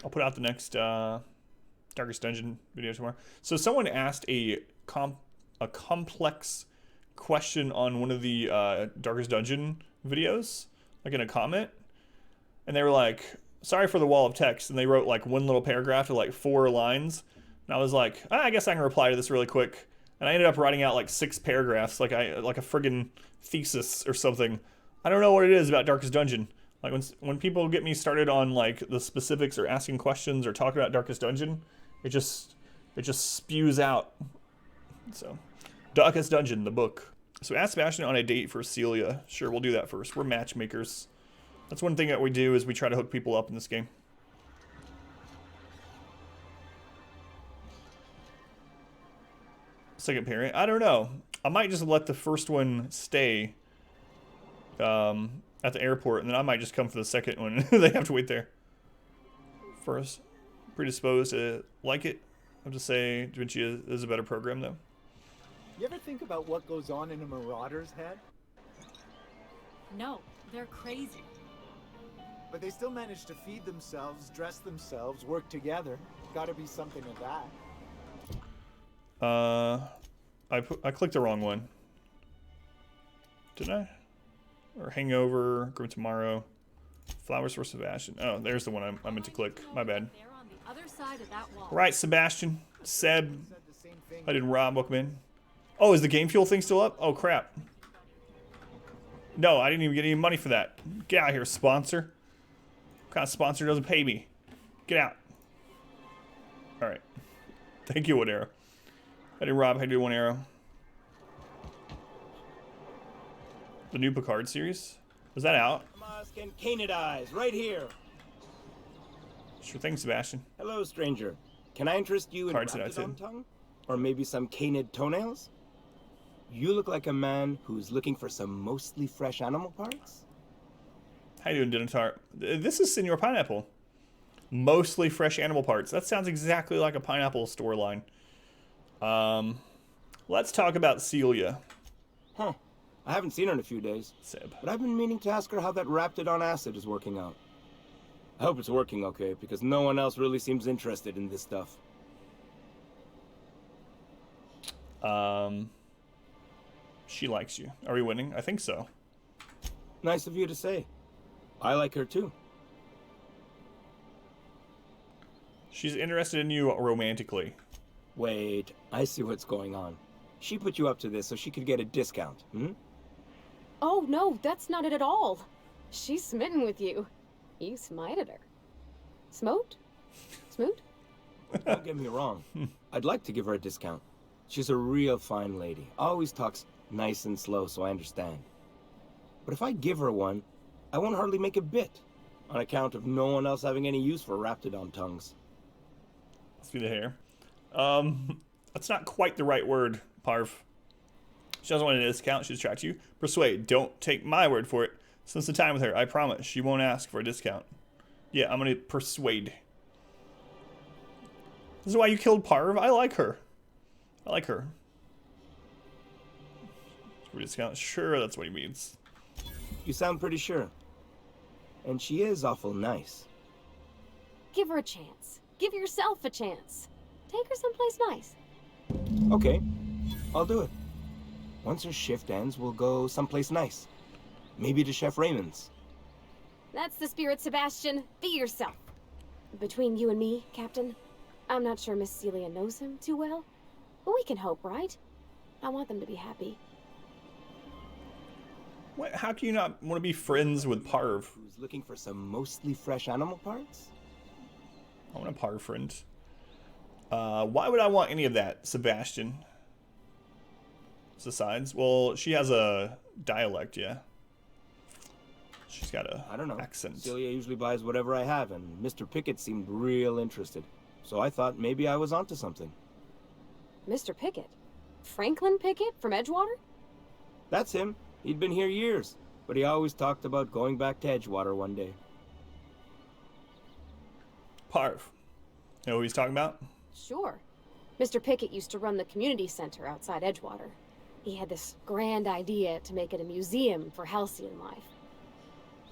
I'll put out the next Darkest Dungeon video tomorrow. So someone asked a complex question on one of the Darkest Dungeon videos, like in a comment, and they were like, sorry for the wall of text, and they wrote like one little paragraph to like 4 lines, and I was like, I guess I can reply to this really quick, and I ended up writing out like 6 paragraphs, like a friggin' thesis or something. I don't know what it is about Darkest Dungeon. Like when people get me started on like the specifics or asking questions or talking about Darkest Dungeon, it just spews out. So, Darkest Dungeon, the book. So ask Sebastian on a date for Celia. Sure, we'll do that first. We're matchmakers. That's one thing that we do, is we try to hook people up in this game. Second parent, I don't know. I might just let the first one stay at the airport, and then I might just come for the second one. They have to wait there. First, predisposed to like it. I have to say, Da Vinci is a better program, though. You ever think about what goes on in a marauder's head? No, they're crazy. But they still manage to feed themselves, dress themselves, work together. Gotta be something of that. I clicked the wrong one. Didn't I? Or Hangover, Grim Tomorrow, Flowers for Sebastian. Oh, there's the one I meant to click. My bad. They're on the other side of that wall. Right, Sebastian. Seb. I didn't rob Bookman. Oh, is the Game Fuel thing still up? Oh, crap. No, I didn't even get any money for that. Get out of here, sponsor. What kind of sponsor doesn't pay me? Get out. Alright. Thank you, One Arrow. I didn't rob, I did One Arrow. The new Picard series? Was that out? And Canadize, right here. Sure thing, Sebastian. Hello, stranger. Can I interest you in Raptidon tongue? Or maybe some canid toenails? You look like a man who's looking for some mostly fresh animal parts? How you doing, Dinotar? This is Senor Pineapple. Mostly fresh animal parts. That sounds exactly like a pineapple store line. Let's talk about Celia. Huh. I haven't seen her in a few days. Seb. But I've been meaning to ask her how that Raptidon acid is working out. I hope it's working okay, because no one else really seems interested in this stuff. She likes you. Are we winning? I think so. Nice of you to say. I like her too. She's interested in you romantically. Wait, I see what's going on. She put you up to this so she could get a discount, hmm? Oh, no, that's not it at all. She's smitten with you. You smited her. Smoked? Smoot? Don't get me wrong. I'd like to give her a discount. She's a real fine lady. Always talks nice and slow, so I understand. But if I give her one, I won't hardly make a bit, on account of no one else having any use for Raptidon tongues. Must be the hair. That's not quite the right word, Parv. She doesn't want a discount. She's attracted you. Persuade. Don't take my word for it. Spend some time with her. I promise. She won't ask for a discount. Yeah, I'm going to persuade. This is why you killed Parv. I like her. I like her. For a discount? Sure, that's what he means. You sound pretty sure. And she is awful nice. Give her a chance. Give yourself a chance. Take her someplace nice. Okay, I'll do it. Once her shift ends, we'll go someplace nice. Maybe to Chef Raymond's. That's the spirit, Sebastian. Be yourself. Between you and me, Captain, I'm not sure Miss Celia knows him too well, but we can hope, right? I want them to be happy. What, how can you not want to be friends with Parv? Who's looking for some mostly fresh animal parts? I want a Parv friend. Why would I want any of that, Sebastian? Besides, well, she has a dialect, yeah. She's got a I don't know. accent. Celia usually buys whatever I have, and Mr. Pickett seemed real interested. So I thought maybe I was onto something. Mr. Pickett? Franklin Pickett from Edgewater? That's him. He'd been here years, but he always talked about going back to Edgewater one day. Parv. You know who he's talking about? Sure. Mr. Pickett used to run the community center outside Edgewater. He had this grand idea to make it a museum for Halcyon life.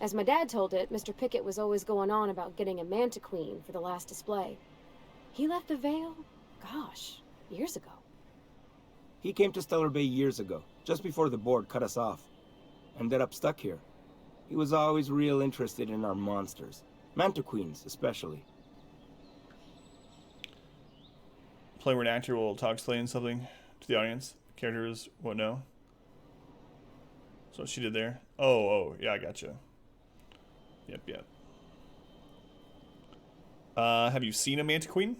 As my dad told it, Mr. Pickett was always going on about getting a manta queen for the last display. He left the Vale, gosh, years ago. He came to Stellar Bay years ago, just before the board cut us off. Ended up stuck here. He was always real interested in our monsters. Manta queens, especially. Play where an actor will talk explain something to the audience. Characters won't know. So what she did there. Oh, yeah, I gotcha. Yep. Have you seen a manta queen?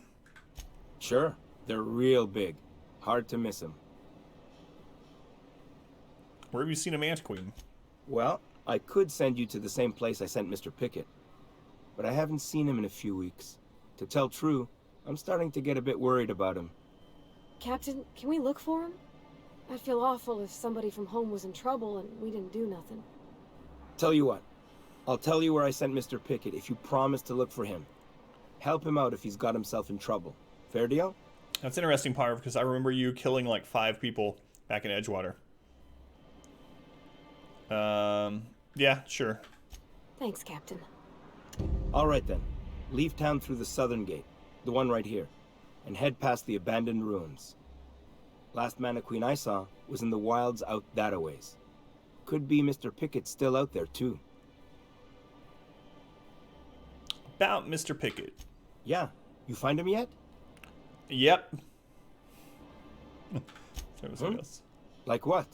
Sure, they're real big. Hard to miss them. Where have you seen a manta queen? Well, I could send you to the same place I sent Mr. Pickett. But I haven't seen him in a few weeks. To tell true, I'm starting to get a bit worried about him. Captain, can we look for him? I'd feel awful if somebody from home was in trouble and we didn't do nothing. Tell you what, I'll tell you where I sent Mr. Pickett if you promise to look for him. Help him out if he's got himself in trouble. Fair deal? That's interesting, Parv, because I remember you killing like 5 people back in Edgewater. Yeah, sure. Thanks, Captain. All right then. Leave town through the southern gate, the one right here, and head past the abandoned ruins. Last Mana Queen I saw was in the wilds out that-a-ways. Could be Mr. Pickett still out there too. About Mr. Pickett. Yeah, you find him yet? Yep. That was what else. Like what?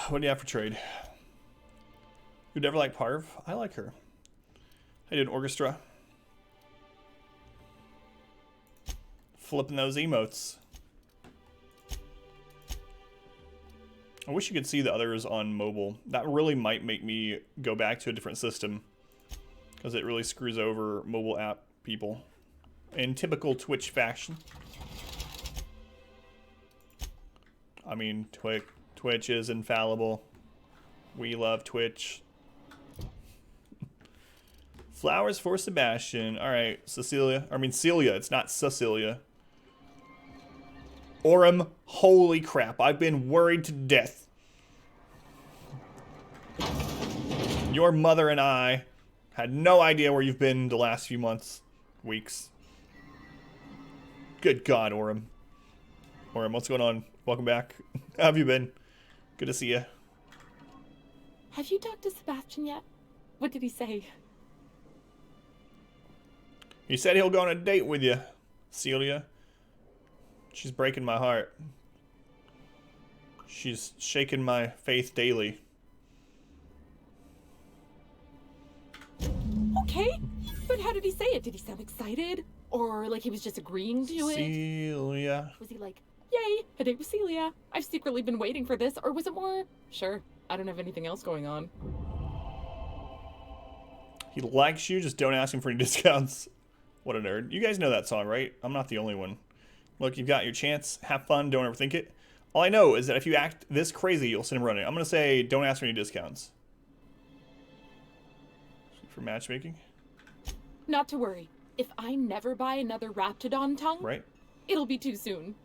What do you have for trade? You'd ever like Parv? I like her. I did orchestra. Flipping those emotes. I wish you could see the others on mobile. That really might make me go back to a different system, because it really screws over mobile app people in typical Twitch fashion. I mean, Twitch is infallible. We love Twitch. Flowers for Sebastian. All right, Celia. It's not Cecilia. Orem, holy crap. I've been worried to death. Your mother and I had no idea where you've been the last few months, weeks. Good God, Orem. Orem, what's going on? Welcome back. How have you been? Good to see you. Have you talked to Sebastian yet? What did he say? He said he'll go on a date with you, Celia. She's breaking my heart. She's shaking my faith daily. Okay, but how did he say it? Did he sound excited? Or like he was just agreeing to it? Celia. Was he like, yay, a date with Celia? I've secretly been waiting for this. Or was it more, sure, I don't have anything else going on? He likes you, just don't ask him for any discounts. What a nerd. You guys know that song, right? I'm not the only one. Look, you've got your chance. Have fun. Don't overthink it. All I know is that if you act this crazy, you'll send him running. I'm going to say, don't ask for any discounts. For matchmaking? Not to worry. If I never buy another Raptidon tongue, Right. it'll be too soon.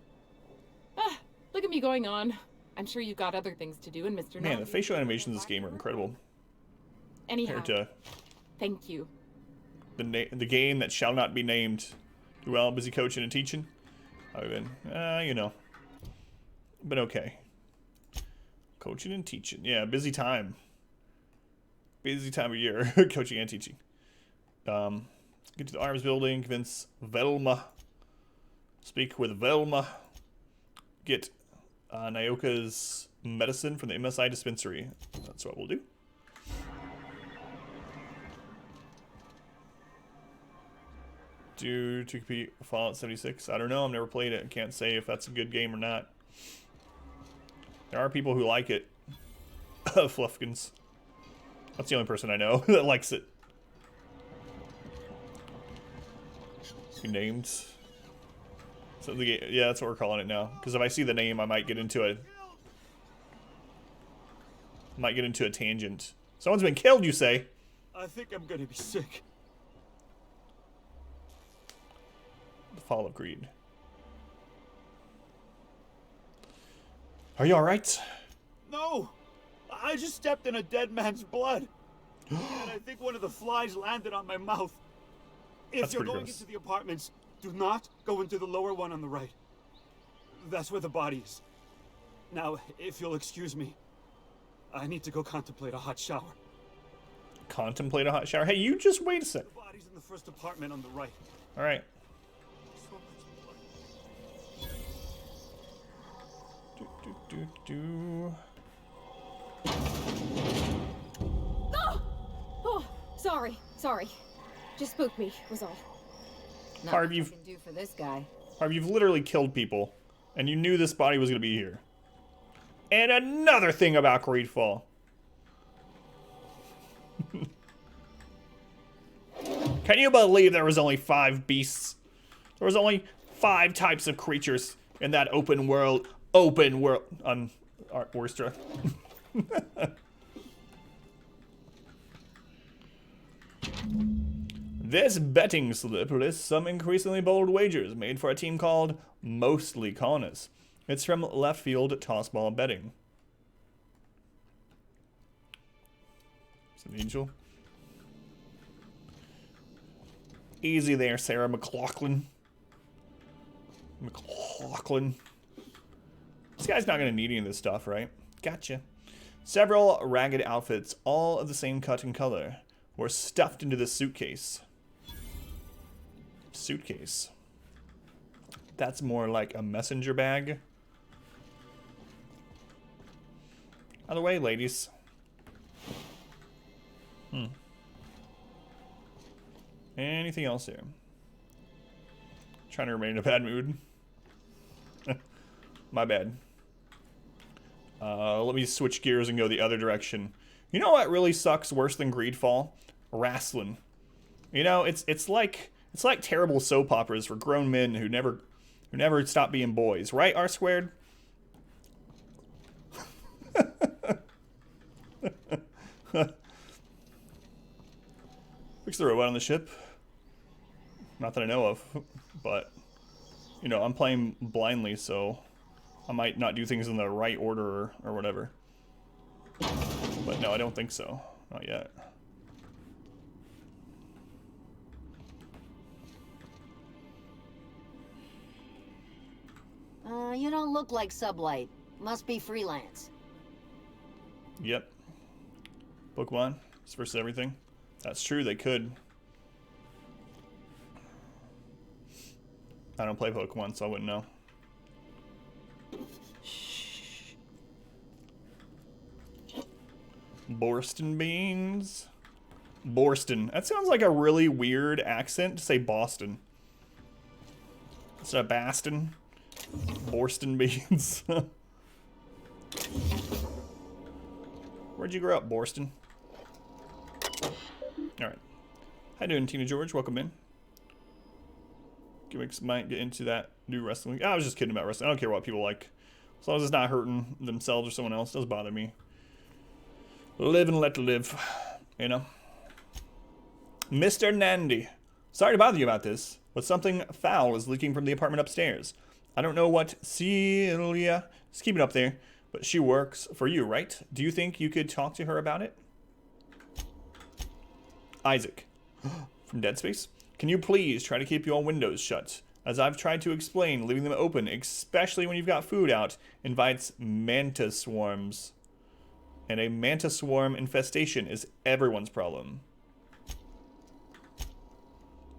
Ah, look at me going on. I'm sure you've got other things to do, and Mr. Man, Nod- the facial animations in this game are incredible. Anyhow, Compared to thank you. the game that shall not be named. Do well, busy coaching and teaching. I've been, you know, been okay. Coaching and teaching. Yeah, busy time. Busy time of year, coaching and teaching. Get to the arms building, convince Velma. Speak with Velma. Get Nyoka's medicine from the MSI dispensary. That's what we'll do. To compete with Fallout 76. I don't know. I've never played it. I can't say if that's a good game or not. There are people who like it. Fluffkins. That's the only person I know that likes it. Named. So the game, yeah, that's what we're calling it now. Because if I see the name, I might get into a tangent. Someone's been killed, you say? I think I'm gonna be sick. The Fall of Greed. Are you alright? No! I just stepped in a dead man's blood. And I think one of the flies landed on my mouth. If That's you're pretty going gross. into the apartments, do not go into the lower one on the right. That's where the body is. Now, if you'll excuse me, I need to go contemplate a hot shower. Contemplate a hot shower. Hey, you just wait a sec. The body's in the first apartment on the right. All right. So much blood. Do. Oh, sorry. Just spooked me, was all. Not Harv, much I you've can do for this guy. literally killed people, and you knew this body was gonna be here. And another thing about Greedfall. Can you believe there was only 5 beasts? There was only 5 types of creatures in that open world. Orstra. This betting slip lists some increasingly bold wagers made for a team called Mostly Colonists. It's from Left Field Tossball Betting. It's an angel. Easy there, Sarah McLaughlin. This guy's not going to need any of this stuff, right? Gotcha. Several ragged outfits, all of the same cut and color, were stuffed into this suitcase. That's more like a messenger bag. Out of the way, ladies. Anything else here? Trying to remain in a bad mood. My bad. Let me switch gears and go the other direction. You know what really sucks worse than Greedfall? Wrestling. You know, it's like terrible soap operas for grown men who never stop being boys, right? R squared. Fix the robot on the ship. Not that I know of, but you know, I'm playing blindly, so I might not do things in the right order or whatever. But no, I don't think so. Not yet. You don't look like Sublight. Must be freelance. Yep. Pokemon. It's versus everything. That's true, they could. I don't play Pokemon, so I wouldn't know. Borston beans. Borston. That sounds like a really weird accent to say Boston. Instead of Baston. Borston beans. Where'd you grow up, Borston? Alright. How you doing, Tina George? Welcome in. Gimmicks might get into that new wrestling. I was just kidding about wrestling. I don't care what people like. As long as it's not hurting themselves or someone else. It doesn't bother me. Live and let live. You know? Mr. Nandy. Sorry to bother you about this, but something foul is leaking from the apartment upstairs. I don't know what Celia is keeping up there, but she works for you, right? Do you think you could talk to her about it? Isaac. From Dead Space. Can you please try to keep your windows shut? As I've tried to explain, leaving them open, especially when you've got food out, invites mantis swarms. And a mantis swarm infestation is everyone's problem.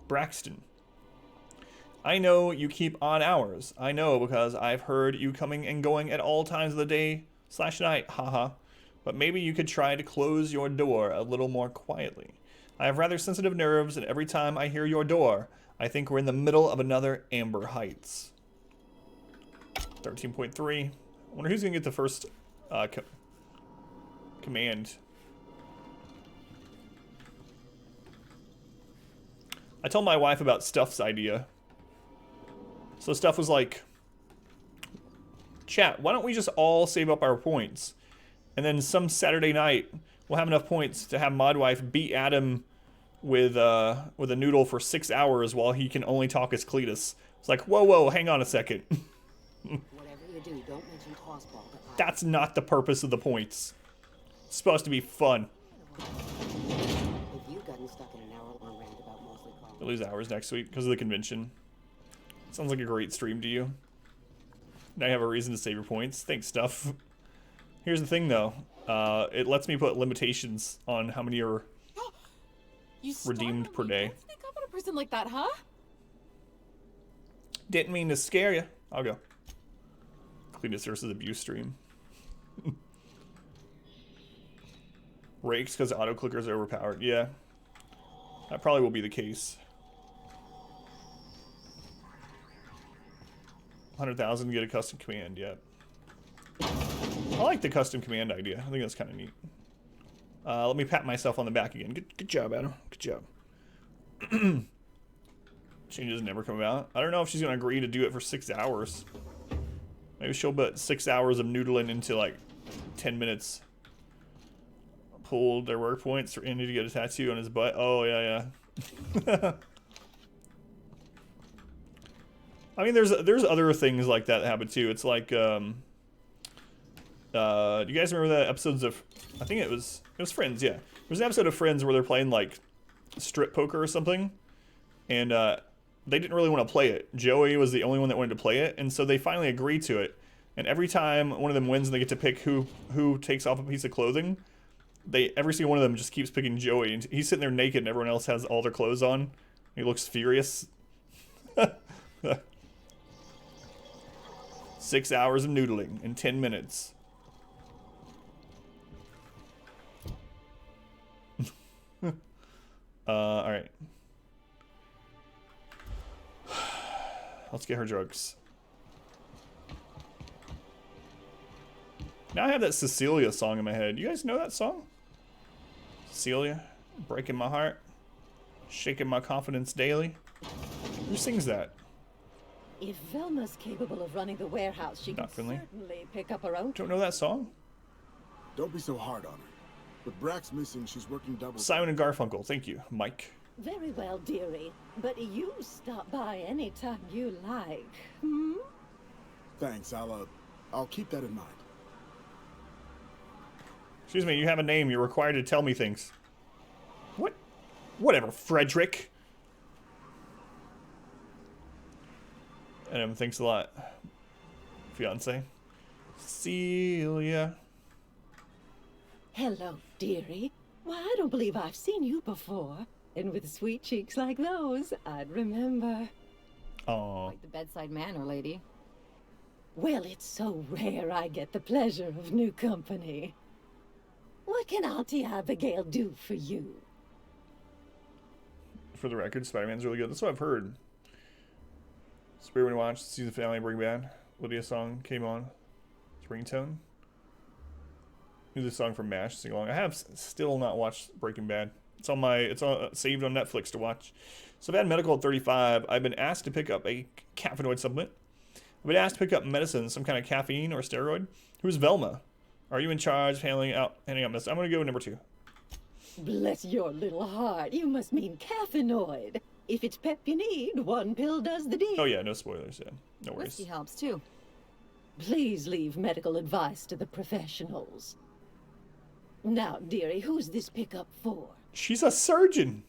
Braxton. I know you keep on hours. I know because I've heard you coming and going at all times of the day / night, haha. But maybe you could try to close your door a little more quietly. I have rather sensitive nerves, and every time I hear your door, I think we're in the middle of another Amber Heights. 13.3. I wonder who's going to get the first command. I told my wife about Stuff's idea. So Stuff was like, chat, why don't we just all save up our points? And then some Saturday night, we'll have enough points to have Modwife beat Adam with a noodle for 6 hours while he can only talk as Cletus. It's like, whoa, hang on a second. Whatever you do, don't mention tossball. That's not the purpose of the points. It's supposed to be fun. If you gotten stuck in an hour-long rant about mostly calls. I lose hours next week because of the convention. Sounds like a great stream to you. Now you have a reason to save your points. Thanks, stuff. Here's the thing, though. It lets me put limitations on how many are You redeemed per day. Don't sneak up on a person like that, huh? Didn't mean to scare you. I'll go. Cleanest versus abuse stream. Rakes because auto clickers are overpowered. Yeah. That probably will be the case. 100,000 get a custom command, yeah. I like the custom command idea. I think that's kind of neat. Let me pat myself on the back again. Good job, Adam. Good job. Changes never come about. I don't know if she's going to agree to do it for 6 hours. Maybe she'll put 6 hours of noodling into like 10 minutes. Pulled their work points for Andy to get a tattoo on his butt. Oh, yeah. I mean, there's other things like that happen too. It's like, do you guys remember the episodes of, I think it was Friends, yeah. There's an episode of Friends where they're playing like strip poker or something, and they didn't really want to play it. Joey was the only one that wanted to play it, and so they finally agreed to it. And every time one of them wins and they get to pick who takes off a piece of clothing, every single one of them just keeps picking Joey, and he's sitting there naked and everyone else has all their clothes on. He looks furious. 6 hours of noodling in 10 minutes. Alright. Let's get her drugs. Now I have that Cecilia song in my head. You guys know that song? Cecilia, breaking my heart, shaking my confidence daily. Who sings that? If Velma's capable of running the warehouse, she can Not Finley. certainly pick up her own. Don't know that song? Don't be so hard on her. With Brack's missing, she's working double. Simon and Garfunkel, thank you. Mike. Very well, dearie. But you stop by anytime you like. Hmm? Thanks. I'll keep that in mind. Excuse me, you have a name. You're required to tell me things. What? Whatever, Frederick. Adam, thanks a lot. Fiance. Celia. Hello, dearie. Why, I don't believe I've seen you before. And with sweet cheeks like those, I'd remember. Aw. Like the bedside manner, lady. Well, it's so rare I get the pleasure of new company. What can Auntie Abigail do for you? For the record, Spider-Man's really good. That's what I've heard. It's weird when you watch Season Family Breaking Bad. Lydia's song came on. It's ringtone. Knew this song from MASH. Sing along. I have still not watched Breaking Bad. It's saved on Netflix to watch. So I've had medical at 35. I've been asked to pick up a caffeinoid supplement. I've been asked to pick up medicine, some kind of caffeine or steroid. Who's Velma? Are you in charge of handing out medicine? I'm going to go number 2. Bless your little heart. You must mean caffeinoid. If it's pep you need, one pill does the deed. Oh yeah, no spoilers, yeah. No worries. Whiskey helps too. Please leave medical advice to the professionals. Now, dearie, who's this pickup for? She's a surgeon.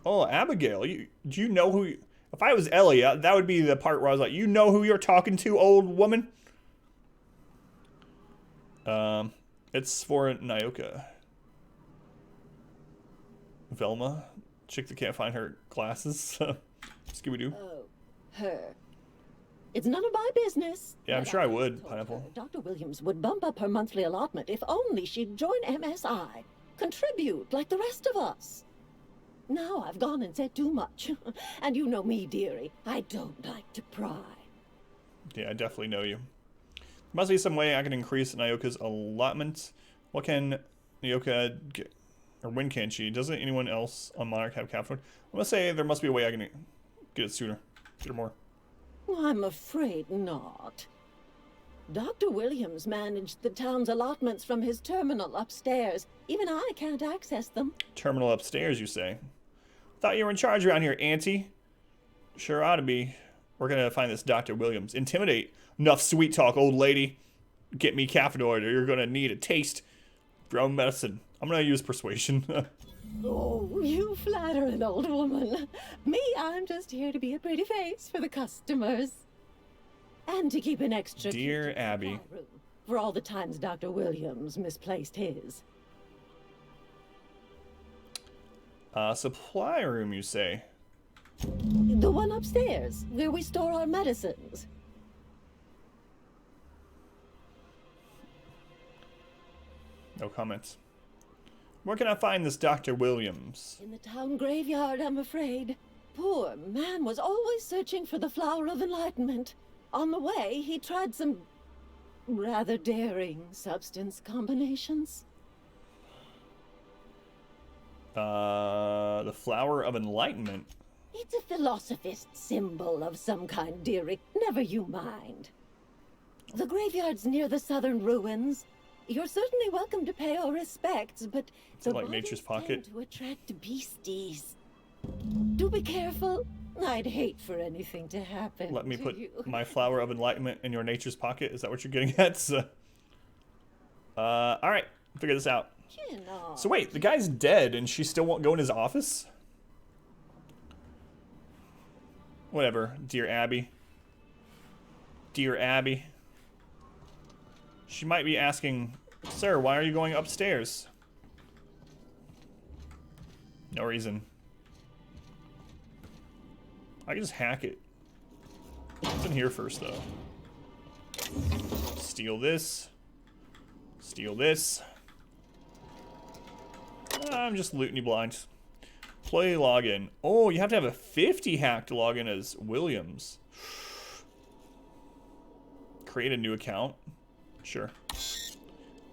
Oh, Abigail, do you know who... If I was Ellie, that would be the part where I was like, you know who you're talking to, old woman? It's for Nyoka. Velma. Chick that can't find her glasses. Scooby-Doo. Oh, her. It's none of my business. Yeah, I'm But sure I told would, her Pineapple. Dr. Williams would bump up her monthly allotment if only she'd join MSI. Contribute like the rest of us. Now I've gone and said too much. And you know me, dearie. I don't like to pry. Yeah, I definitely know you. There must be some way I can increase Nyoka's allotment. What can Nyoka get? Or when can she? Doesn't anyone else on Monarch have caffeine? I'm going to say there must be a way I can get it sooner. Get her more. Well, I'm afraid not. Dr. Williams managed the town's allotments from his terminal upstairs. Even I can't access them. Terminal upstairs, you say? Thought you were in charge around here, Auntie. Sure ought to be. We're going to find this Dr. Williams. Intimidate. Enough sweet talk, old lady. Get me caffeinoid or you're going to need a taste. Your own medicine. I'm gonna use persuasion. Oh, you flatter an old woman. Me, I'm just here to be a pretty face for the customers. And to keep an extra Dear kitchen Abby. supply room for all the times Dr. Williams misplaced his. Supply room, you say? The one upstairs, where we store our medicines. No comments. Where can I find this Dr. Williams? In the town graveyard, I'm afraid. Poor man was always searching for the flower of enlightenment. On the way, he tried some rather daring substance combinations. The flower of enlightenment. It's a philosophist symbol of some kind, dearie. Never you mind. The graveyard's near the southern ruins. You're certainly welcome to pay our respects, but Is it like Nature's Pocket? to attract beasties. Do be careful. I'd hate for anything to happen. Let me to put you. my flower of enlightenment in your nature's pocket. Is that what you're getting at? So, all right, figure this out. So wait, the guy's dead, and she still won't go in his office? Whatever, dear Abby. Dear Abby. She might be asking, sir, why are you going upstairs? No reason. I can just hack it. What's in here first, though? Steal this. Steal this. I'm just looting you blind. Play login. Oh, you have to have a 50 hack to log in as Williams. Create a new account. Sure.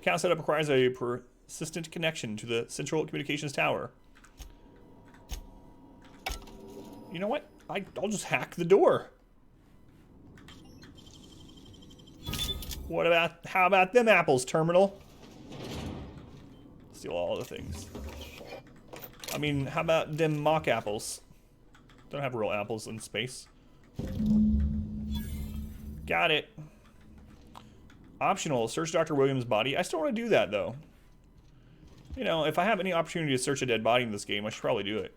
Account setup requires a persistent connection to the central communications tower. You know what? I'll just hack the door. How about them apples, terminal? Steal all the things. I mean, how about them mock apples? Don't have real apples in space. Got it. Optional, search Dr. Williams' body. I still want to do that, though. You know, if I have any opportunity to search a dead body in this game, I should probably do it.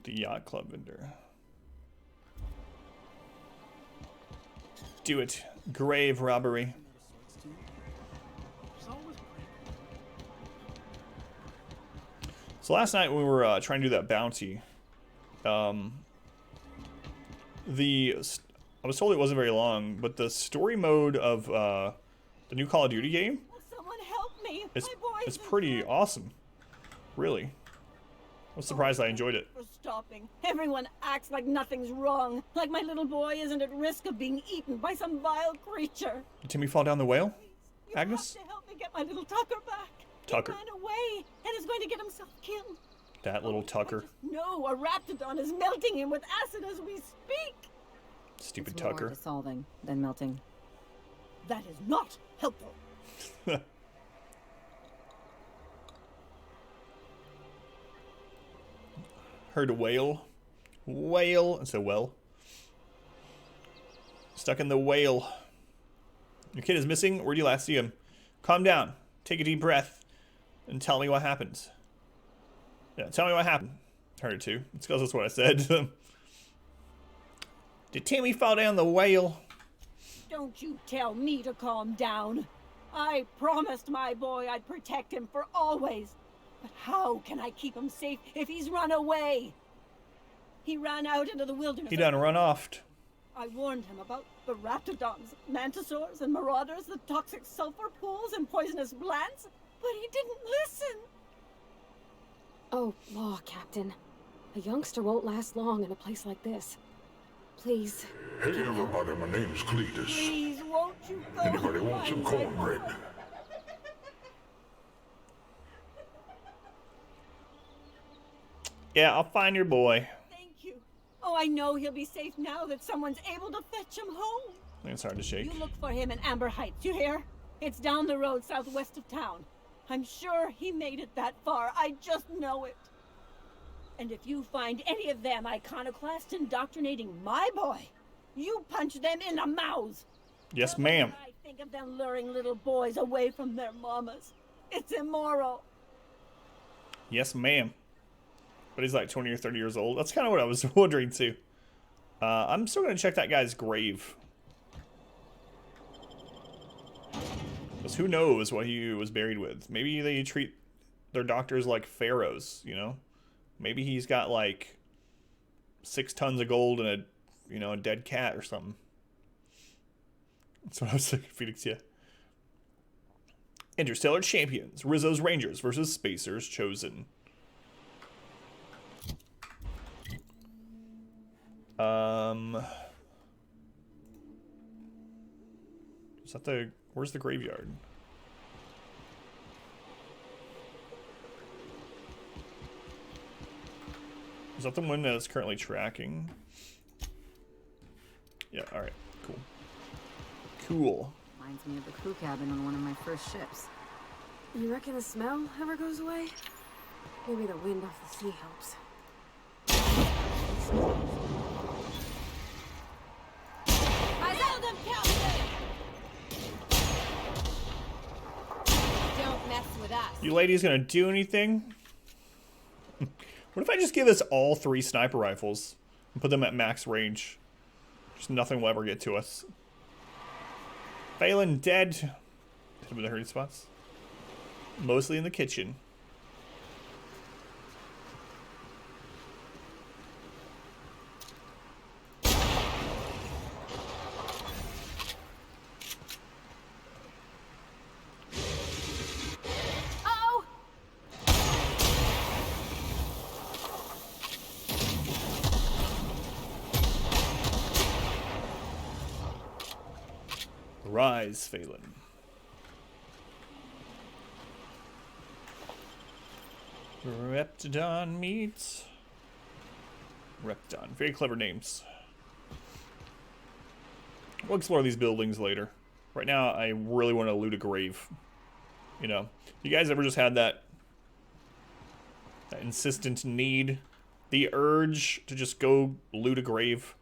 The yacht club vendor. Do it. Grave robbery. So last night when we were trying to do that bounty, I was told it wasn't very long, but the story mode of the new Call of Duty game Someone help me. is pretty awesome. Really. I was surprised I enjoyed it. For stopping. Everyone acts like nothing's wrong. Like my little boy isn't at risk of being eaten by some vile creature. Did Timmy fall down the whale? You Agnes? have to help me get my little Tucker back. Tucker. He ran away and is going to get himself killed. That little Tucker. No, a raptidon is melting him with acid as we speak. Stupid It's Tucker. more dissolving than melting. That is not helpful. Heard a whale. Whale. It's a well. Stuck in the whale. Your kid is missing. Where did you last see him? Calm down. Take a deep breath. And tell me what happened. Yeah, tell me what happened. Heard it too. It's because that's what I said. Did Timmy fall down the whale? Don't you tell me to calm down. I promised my boy I'd protect him for always. But how can I keep him safe if he's run away? He ran out into the wilderness. He done run off. I warned him about the raptidons, mantisaurs, and marauders, the toxic sulfur pools, and poisonous plants, but he didn't listen. Oh, law, Captain. A youngster won't last long in a place like this. Please. Hey, everybody, my name's Cletus. Please, won't you go? Anybody want some cornbread? Yeah, I'll find your boy. Thank you. Oh, I know he'll be safe now that someone's able to fetch him home. I think it's hard to shake. You look for him in Amber Heights, you hear? It's down the road southwest of town. I'm sure he made it that far. I just know it. And if you find any of them iconoclasts indoctrinating my boy, you punch them in the mouth. Yes, ma'am. I think of them luring little boys away from their mamas. It's immoral. Yes, ma'am. But he's like 20 or 30 years old. That's kind of what I was wondering, too. I'm still going to check that guy's grave. Because who knows what he was buried with. Maybe they treat their doctors like pharaohs, you know? Maybe he's got like 6 tons of gold and a dead cat or something. That's what I was thinking, Phoenix, yeah. Interstellar Champions. Rizzo's Rangers versus Spacers Chosen. Is that the... Where's the graveyard? Is that the one that's currently tracking? Yeah, alright. Cool. Cool. Reminds me of the crew cabin on one of my first ships. You reckon the smell ever goes away? Maybe the wind off the sea helps. I held him, Captain! Don't mess with us. You ladies gonna do anything? What if I just give us all 3 sniper rifles and put them at max range? Just nothing will ever get to us. Phelan dead. Hit him in the hurting spots. Mostly in the kitchen. Rise, Phelan. Reptidon meets Reptidon. Very clever names. We'll explore these buildings later. Right now, I really want to loot a grave. You know, you guys ever just had that insistent need, the urge to just go loot a grave?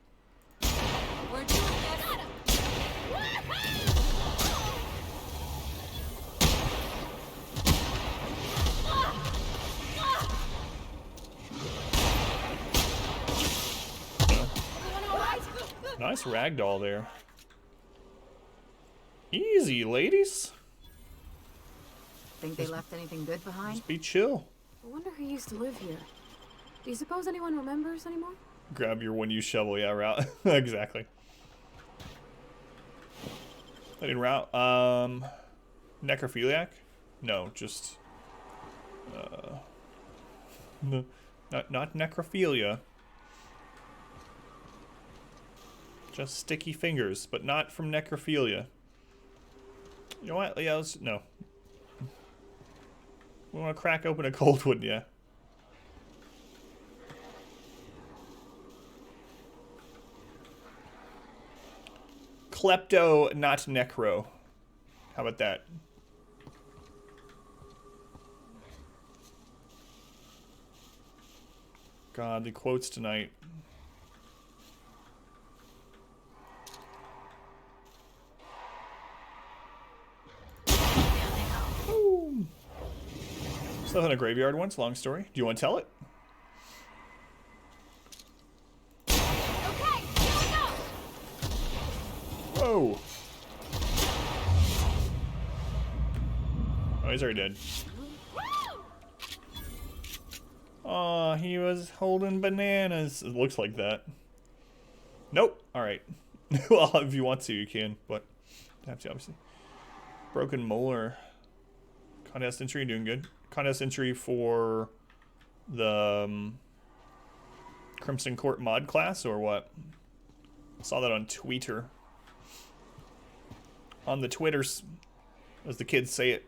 We're doing this. Got him. Nice ragdoll there. Easy, ladies. Think they left anything good behind? Just be chill. I wonder who used to live here. Do you suppose anyone remembers anymore? Grab your one-use shovel, yeah, route. Exactly. That in route. Necrophiliac? No, just no, not necrophilia. Just sticky fingers, but not from necrophilia. You know what? Yeah, let's no. We want to crack open a cold one, yeah. Klepto, not necro. How about that? God, the quotes tonight. Ooh. Slept in a graveyard once, long story. Do you want to tell it? Okay, here we go. Whoa. Oh, he's already dead. Aw, he was holding bananas. It looks like that. Nope. Alright. Well, if you want to, you can, but you have to, obviously. Broken molar. Contest entry, doing good. Contest entry for the Crimson Court mod class, or what? Saw that on Twitter. On the Twitters, as the kids say it.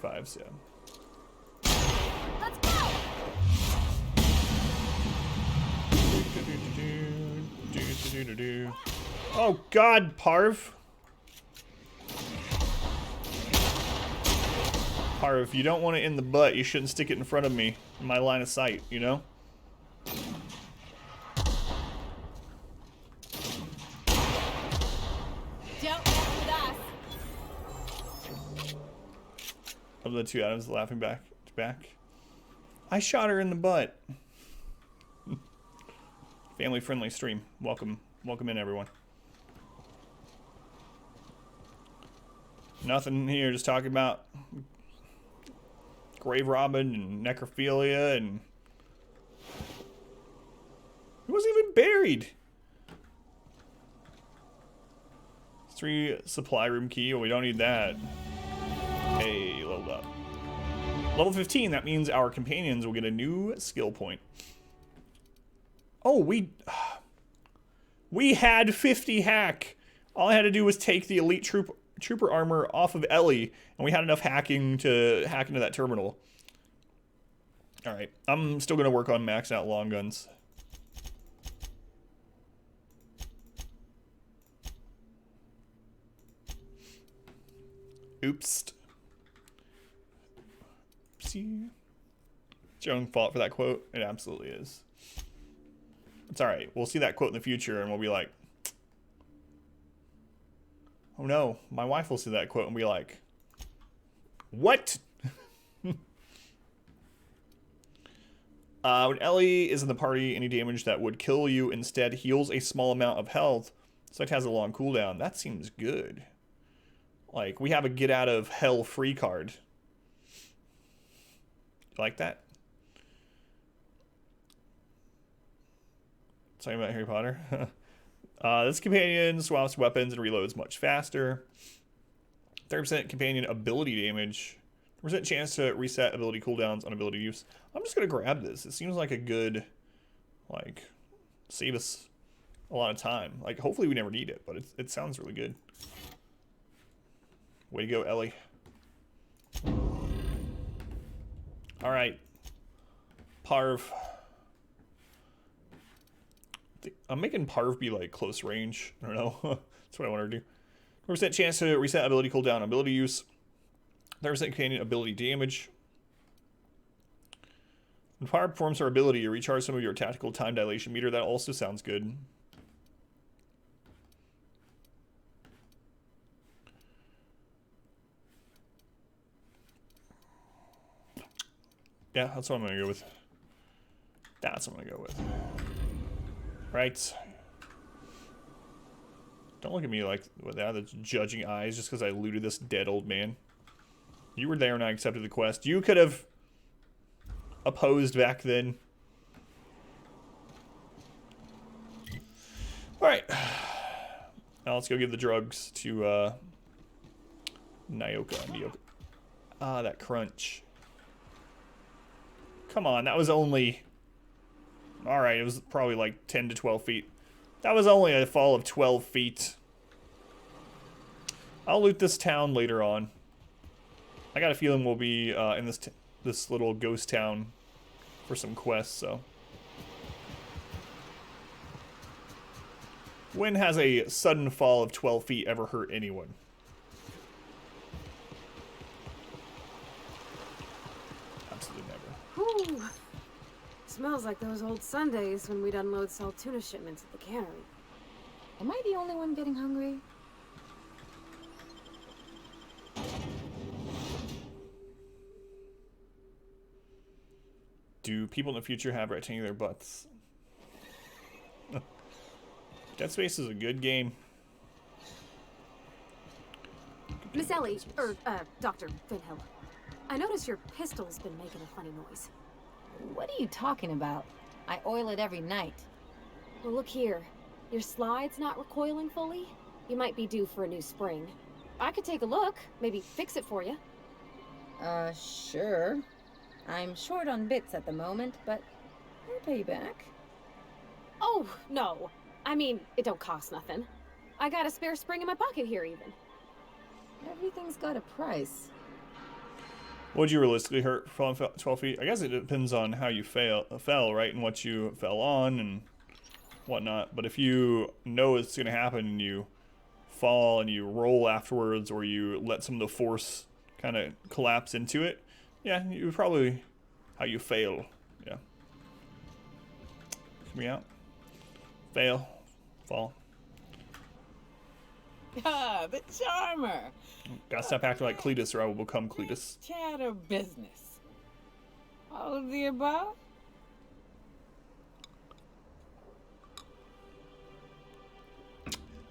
5s, yeah. Let's go. Oh God, Parv. Parv, if you don't want it in the butt, you shouldn't stick it in front of me, in my line of sight, you know? Don't mess with us. Of the two Adams laughing back to back. I shot her in the butt. Family-friendly stream. Welcome in, everyone. Nothing here, just talking about grave robbing and necrophilia and he wasn't even buried. 3 supply room key. Oh, we don't need that. Hey, leveled up. Level 15, that means our companions will get a new skill point. Oh, we had 50 hack. All I had to do was take the elite trooper armor off of Ellie, and we had enough hacking to hack into that terminal. Alright, I'm still going to work on maxing out long guns. Oops. Oopsie. It's your own fault for that quote. It absolutely is. It's alright. We'll see that quote in the future, and we'll be like, oh no, my wife will see that quote and be like, what? When Ellie is in the party, any damage that would kill you instead heals a small amount of health. So it has a long cooldown. That seems good. Like, we have a get out of hell free card. You like that? Talking about Harry Potter. This companion swaps weapons and reloads much faster. 30% companion ability damage. 30% chance to reset ability cooldowns on ability use. I'm just going to grab this. It seems like a good, like, save us a lot of time. Like, hopefully we never need it, but it sounds really good. Way to go, Ellie. Alright. Parv. I'm making Parv be like close range. I don't know. That's what I want to do. 30% chance to reset ability cooldown, ability use. 30% companion ability damage. When Parv performs her ability, you recharge some of your tactical time dilation meter. That also sounds good. Yeah, that's what I'm going to go with. That's what I'm going to go with. Right. Don't look at me like with that. That's judging eyes just because I looted this dead old man. You were there when I accepted the quest. You could have opposed back then. Alright. Now let's go give the drugs to Nyoka. Ah, that crunch. Come on, that was only... Alright, it was probably like 10 to 12 feet. That was only a fall of 12 feet. I'll loot this town later on. I got a feeling we'll be in this little ghost town for some quests, so. When has a sudden fall of 12 feet ever hurt anyone? Absolutely never. Ooh. Smells like those old Sundays when we'd unload salt tuna shipments at the cannery. Am I the only one getting hungry? Do people in the future have rectangular butts? Dead Space is a good game. Miss Ellie, or, Dr. Finhill. I notice your pistol's been making a funny noise. What are you talking about? I oil it every night. Well, look here. Your slide's not recoiling fully? You might be due for a new spring. I could take a look, maybe fix it for you. Sure. I'm short on bits at the moment, but I'll pay you back. Oh, no. I mean, it don't cost nothing. I got a spare spring in my pocket here, even. Everything's got a price. Would you realistically hurt falling 12 feet? I guess it depends on how you fell, right? And what you fell on and whatnot. But if you know it's going to happen and you fall and you roll afterwards, or you let some of the force kind of collapse into it. Yeah, you probably how you fail. Yeah. Coming out. Fail. Fall. Ah, the charmer. Gotta stop acting like Cletus or I will become Cletus. Chat or business? All of the above?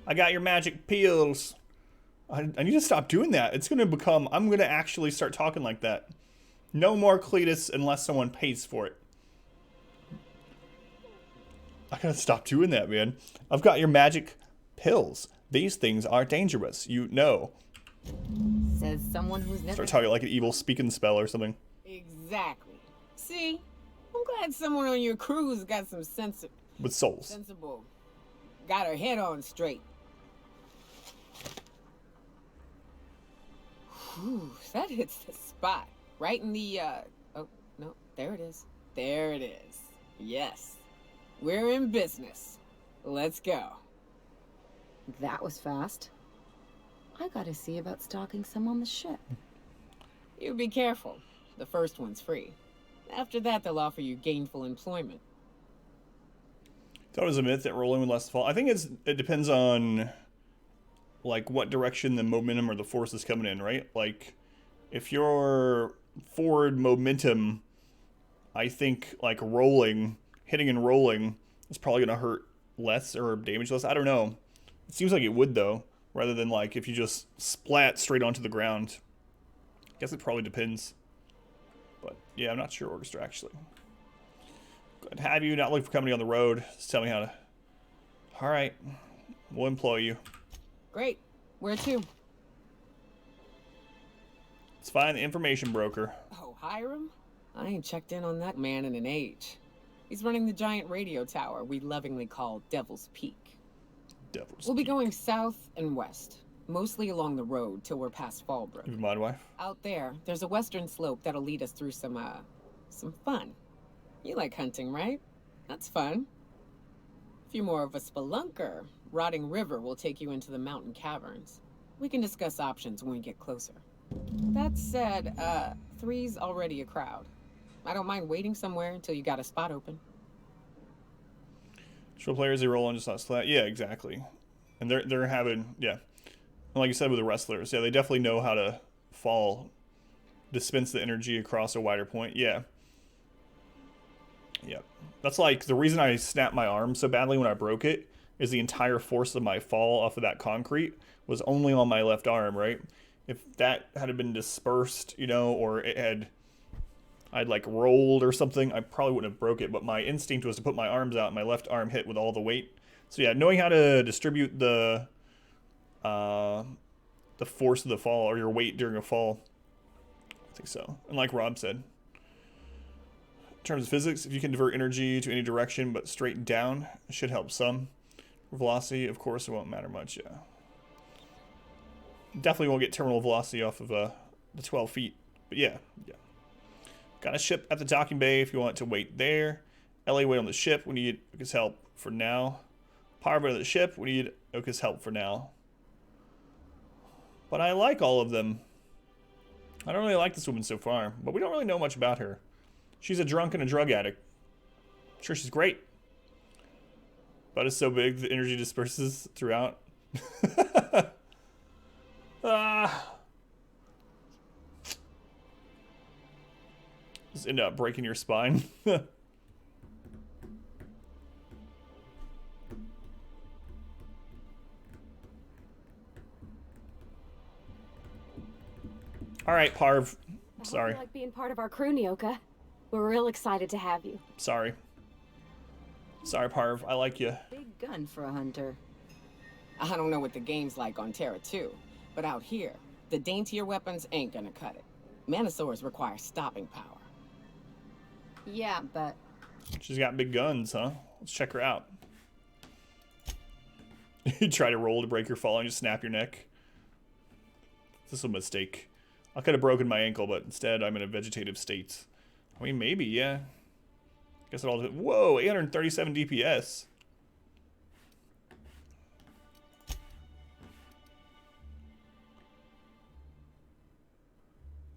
I got your magic pills. I need to stop doing that. It's gonna become, I'm gonna actually start talking like that. No more Cletus unless someone pays for it. I gotta stop doing that, man. I've got your magic pills. These things are dangerous. You know. Says someone who's never... Start talking like an evil speaking spell or something. Exactly. See? I'm glad someone on your crew's got some sense... With souls. Sensible. Got her head on straight. Whew, that hits the spot. Right in the, oh, no, there it is. There it is. Yes. We're in business. Let's go. That was fast. I gotta see about stalking some on the ship. You be careful. The first one's free. After that, they'll offer you gainful employment. Thought it was a myth that rolling would last the fall. I think it depends on like what direction the momentum or the force is coming in, right? Like if your forward momentum, I think like hitting and rolling is probably gonna hurt less or damage less. I don't know. It seems like it would though, rather than like if you just splat straight onto the ground. I guess it probably depends. But yeah, I'm not sure, Orchestra, actually. Good to have you. Not looking for company on the road. Just tell me how to... Alright. We'll employ you. Great. Where to? Let's find the information broker. Oh, Hiram? I ain't checked in on that man in an age. He's running the giant radio tower we lovingly call Devil's Peak. We'll be going south and west, mostly along the road till we're past Fallbrook. You my wife? Out there, there's a western slope that'll lead us through some fun. You like hunting, right? That's fun. If you're more of a spelunker, Rotting River will take you into the mountain caverns. We can discuss options when we get closer. That said, 3's already a crowd. I don't mind waiting somewhere until you got a spot open. Show players they roll on just not flat. Yeah, exactly. And they're having, yeah. And like you said with the wrestlers, yeah, they definitely know how to fall, dispense the energy across a wider point. Yeah. Yep. That's like the reason I snapped my arm so badly when I broke it is the entire force of my fall off of that concrete was only on my left arm, right? If that had been dispersed, you know, or I'd like rolled or something, I probably wouldn't have broke it, but my instinct was to put my arms out and my left arm hit with all the weight. So yeah, knowing how to distribute the force of the fall or your weight during a fall, I think so. And like Rob said, in terms of physics, if you can divert energy to any direction but straight down, it should help some. Velocity, of course, it won't matter much, yeah. Definitely won't get terminal velocity off of the 12 feet, but yeah. Got a ship at the docking bay if you want to wait there. LA wait on the ship, we need Oka's help for now. Power to the ship, we need Oka's help for now. But I like all of them. I don't really like this woman so far, but we don't really know much about her. She's a drunk and a drug addict. Sure, she's great. But it's so big, the energy disperses throughout. Just end up breaking your spine. All right, Parv. Sorry. I hope you like being part of our crew, Nyoka. We're real excited to have you. Sorry, Parv. I like you. Big gun for a hunter. I don't know what the game's like on Terra 2, but out here, the daintier weapons ain't gonna cut it. Manosaurs require stopping power. Yeah, but... She's got big guns, huh? Let's check her out. You try to roll to break your fall and just snap your neck. This is a mistake. I could have broken my ankle, but instead I'm in a vegetative state. I mean, maybe, yeah. Guess it all... Whoa, 837 DPS.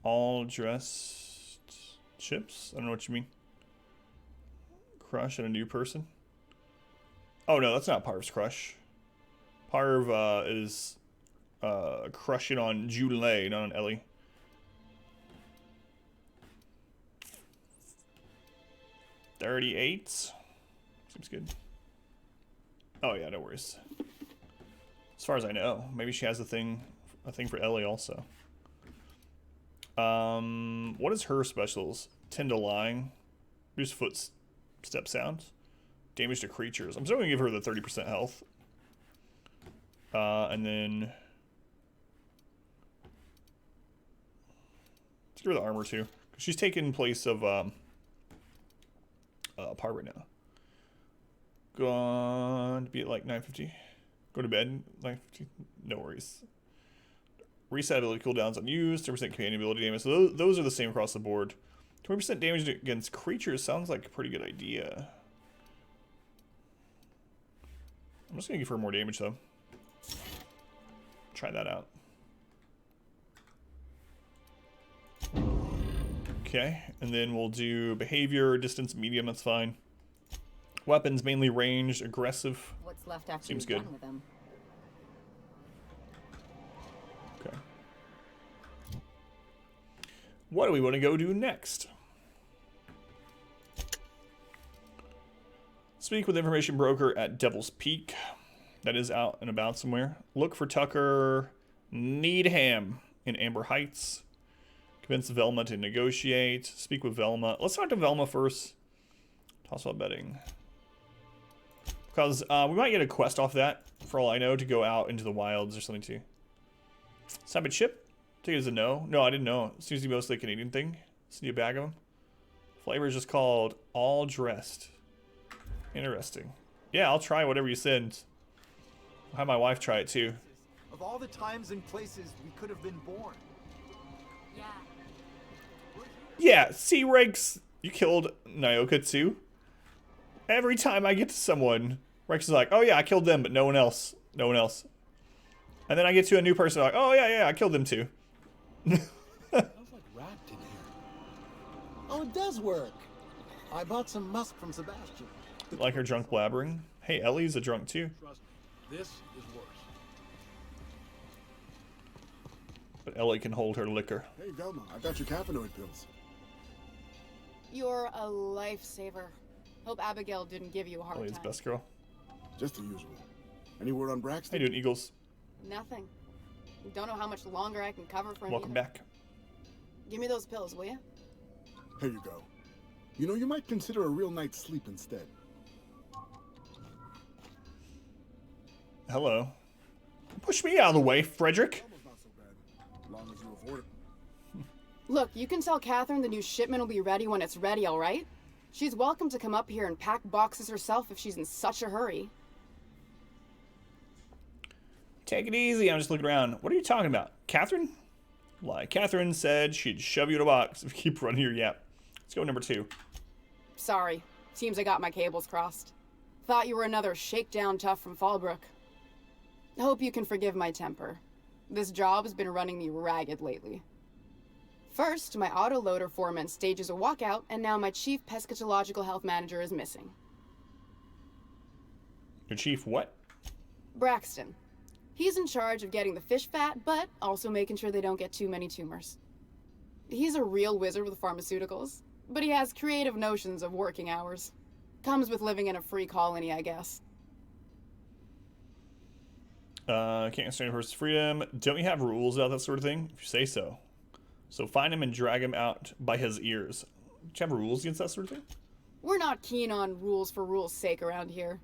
All dressed ships? I don't know what you mean. Crush on a new person? Oh no, that's not Parv's crush. Parv is crushing on Julie, not on Ellie. $38. Seems good. Oh yeah, no worries. As far as I know, maybe she has a thing for Ellie also. What is her specials? Tend to lying, reduce footstep sounds, damage to creatures. I'm still gonna give her the 30% health. And then let's give her the armor too, because she's taking place of Par right now. Gone to be at like 9:50. Go to bed 9:50. No worries. Reset ability cooldowns unused. 10% companion ability damage. So those are the same across the board. 20% damage against creatures sounds like a pretty good idea. I'm just gonna give her more damage though. Try that out. Okay, and then we'll do behavior, distance, medium, that's fine. Weapons, mainly ranged, aggressive. What's left after Seems you're good. done with them? Okay. What do we want to go do next? Speak with information broker at Devil's Peak. That is out and about somewhere. Look for Tucker Needham in Amber Heights. Convince Velma to negotiate. Speak with Velma. Let's talk to Velma first. Toss about betting. Because we might get a quest off that, for all I know, to go out into the wilds or something too. Cyber chip? Take it as a no. No, I didn't know. It seems to be mostly a Canadian thing. See a bag of them. Flavor is just called All Dressed. Interesting. Yeah, I'll try whatever you send. I'll have my wife try it too. Of all the times and places we could have been born. Yeah. Yeah, C-Rex, you killed Nyoka too. Every time I get to someone, Rex is like, oh yeah, I killed them, but no one else. No one else. And then I get to a new person, like, oh yeah, I killed them too. Sounds like wrapped in here. Oh, it does work. I bought some musk from Sebastian. Like her drunk blabbering. Hey, Ellie's a drunk too. Trust me, this is worse. But Ellie can hold her liquor. Hey, Velma, I got your caffeinoid pills. You're a lifesaver. Hope Abigail didn't give you a hard Ellie's time. best girl. Just the usual. Any word on Braxton? How you doing, Eagles? Nothing. Don't know how much longer I can cover for him. Welcome either. back. Give me those pills, will you? Here you go. You know, you might consider a real night's sleep instead. Hello. Push me out of the way, Frederick. Almost not so bad, as long as you afford it. Look, you can tell Catherine the new shipment will be ready when it's ready, all right? She's welcome to come up here and pack boxes herself if she's in such a hurry. Take it easy, I'm just looking around. What are you talking about? Catherine? Like, Catherine said she'd shove you in a box if you keep running your yap. Let's go number 2. Sorry. Seems I got my cables crossed. Thought you were another shakedown tough from Fallbrook. Hope you can forgive my temper. This job has been running me ragged lately. First, my autoloader foreman stages a walkout, and now my chief pescatological health manager is missing. Your chief what? Braxton. He's in charge of getting the fish fat, but also making sure they don't get too many tumors. He's a real wizard with pharmaceuticals, but he has creative notions of working hours. Comes with living in a free colony, I guess. Can't stand versus freedom. Don't you have rules about that sort of thing? If you say so. So find him and drag him out by his ears. Do you have rules against that sort of thing? We're not keen on rules for rules' sake around here.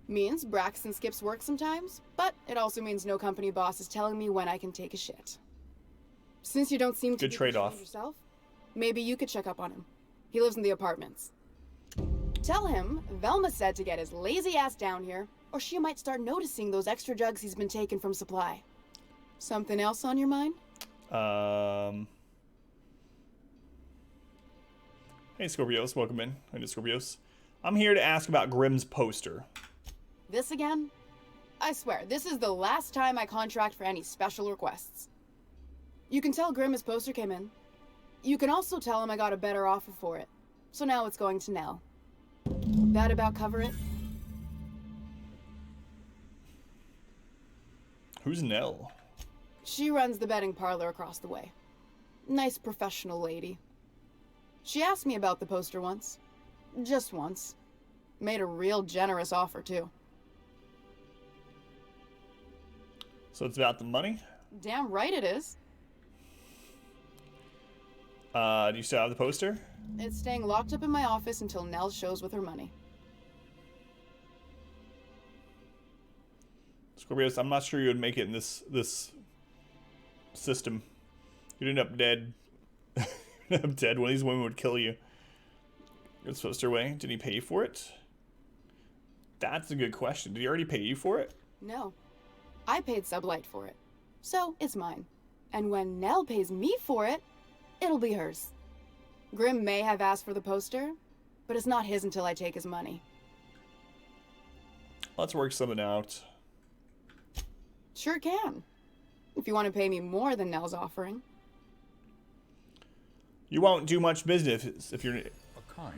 Means Braxton skips work sometimes, but it also means no company boss is telling me when I can take a shit. Since you don't seem to Good be trade-off. concerned yourself, maybe you could check up on him. He lives in the apartments. Tell him Velma said to get his lazy ass down here, or she might start noticing those extra jugs he's been taking from supply. Something else on your mind? Hey, Scorpios. Welcome in. Hey, Scorpios. I'm here to ask about Grimm's poster. This again? I swear, this is the last time I contract for any special requests. You can tell Grimm his poster came in. You can also tell him I got a better offer for it. So now it's going to Nell. That about cover it? Who's Nell? She runs the betting parlor across the way. Nice professional lady. She asked me about the poster once. Just once. Made a real generous offer, too. So it's about the money? Damn right it is. Do you still have the poster? It's staying locked up in my office until Nell shows with her money. Scorpius, I'm not sure you would make it in this system. You'd end up dead. You'd end up dead. One of these women would kill you. You're supposed to away. Did he pay you for it? That's a good question. Did he already pay you for it? No. I paid Sublight for it. So, it's mine. And when Nell pays me for it, it'll be hers. Grim may have asked for the poster, but it's not his until I take his money. Let's work something out. Sure can. If you want to pay me more than Nell's offering. You won't do much business if your